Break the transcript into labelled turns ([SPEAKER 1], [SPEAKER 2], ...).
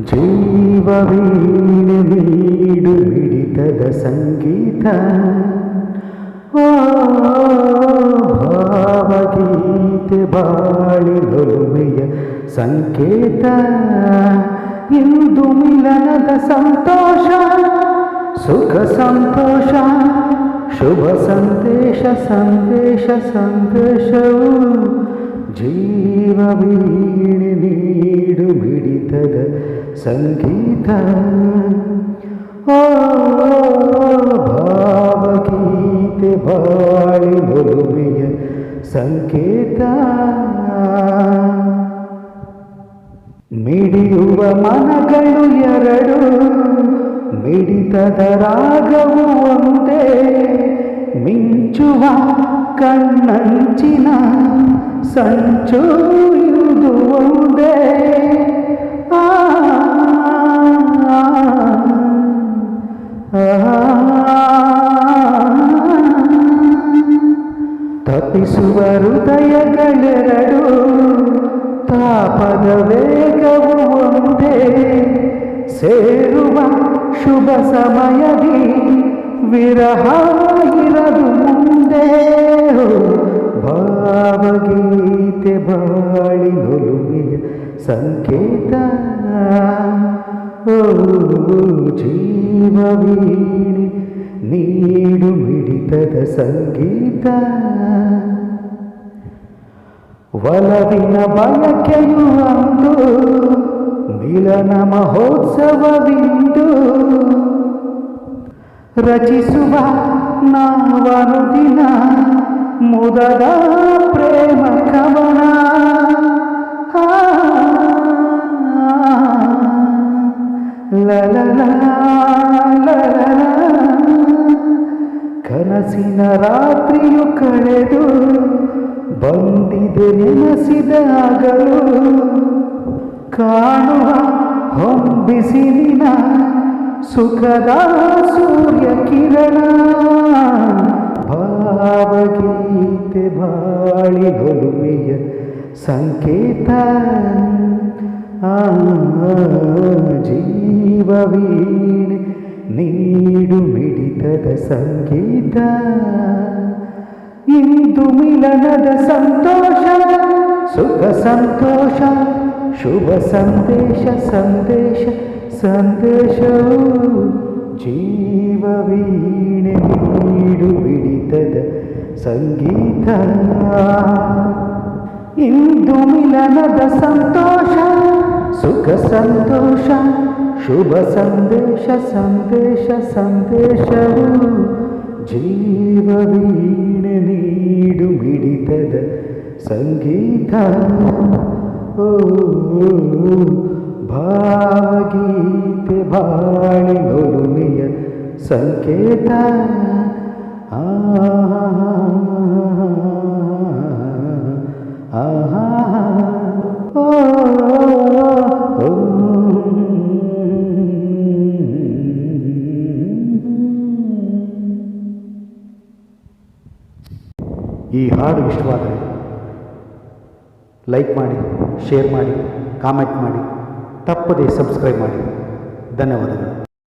[SPEAKER 1] ಜೀವವೀಣೆ ನೀಡು ಮಿಡಿತದ ಸಂಗೀತ, ಭಾವಗೀತೆ ಬಾಳಿನೊಲುಮೆಯ ಸಂಕೇತ. ಇಂದು ಮಿಲನದ ಸಂತೋಷ, ಸುಖ ಸಂತೋಷ, ಶುಭ ಸಂದೇಶ ಸಂದೇಶ ಸಂದೇಶವು. ಜೀವವೀಣೆ ನೀಡು ಮಿಡಿತದ ಸಂಗೀತ, ಭಾವಗೀತೆ ಬಾಳಿನೊಲುಮೆಯ ಸಂಕೇತ. ಮಿಡಿಯುವ ಮನಗಳು ಎರಡು, ಮಿಡಿತದ ರಾಗವು ಒಂದೇ. ಮಿಂಚುವ ಕಣ್ಣಂಚಿನ ಸಂಚು ಇರುವುದು ಒಂದೇ. ತಪಿಸುವ ಹೃದಯಗಳೆರಡು, ತಾಪದ ವೇಗವು ಒಂದೇ. ಸೇರುವ ಶುಭ ಸಮಯದಿ ವಿರಹ ಇರದು ಮುಂದೆ. ಭಾವಗೀತೆ ಬಾಳಿನೊಲುಮೆಯ ಸಂಕೇತ. ಜೀವವೀಣೆ ನೀಡು ಮಿಡಿತದ ಸಂಗೀತ. ಒಲವಿನ ಬಯಕೆಯು ಅಂದು ಮಿಲನ ಮಹೋತ್ಸವವಿಂದು. ರಚಿಸುವ ನಾವನು ದಿನ ಮುದದ ಪ್ರೇಮ ಕವನ. ಲಲಲ ಕನಸಿನ ರಾತ್ರಿಯು ಕಳೆದು ಬಂದಿದೆ ನೆನೆಸಿದ ಹಗಲು. ಕಾಣುವ ಹೊಂಬಿಸಿಲಿನ ಸುಖದ ಸೂರ್ಯ ಕಿರಣ. ಭಾವಗೀತೆ ಬಾಳಿನೊಲುಮೆಯ ಸಂಕೇತ. ಜೀವವೀಣೆ ನೀಡು ಮಿಡಿತದ ಸಂಗೀತ. ಇಂದು ಮಿಲನದ ಸಂತೋಷ, ಸುಖ ಸಂತೋಷ, ಶುಭ ಸಂದೇಶ ಸಂದೇಶ ಸಂದೇಶವು. ಜೀವವೀಣೆ ನೀಡು ಮಿಡಿತದ ಸಂಗೀತ. ಇಂದು ಮಿಲನದ ಸಂತೋಷ, ಸುಖ ಸಂತೋಷ, ಶುಭ ಸಂದೇಶ ಸಂದೇಶ ಸಂದೇಶವು. ಜೀವವೀಣೆ ನೀಡು ಮಿಡಿತದ ಸಂಗೀತ. ಭಾವಗೀತೆ ಬಾಳಿನೊಲುಮೆಯ ಸಂಕೇತ. ಈ ಹಾಡು ಇಷ್ಟವಾದರೆ ಲೈಕ್ ಮಾಡಿ, ಶೇರ್ ಮಾಡಿ, ಕಾಮೆಂಟ್ ಮಾಡಿ, ತಪ್ಪದೇ ಸಬ್ಸ್ಕ್ರೈಬ್ ಮಾಡಿ. ಧನ್ಯವಾದಗಳು.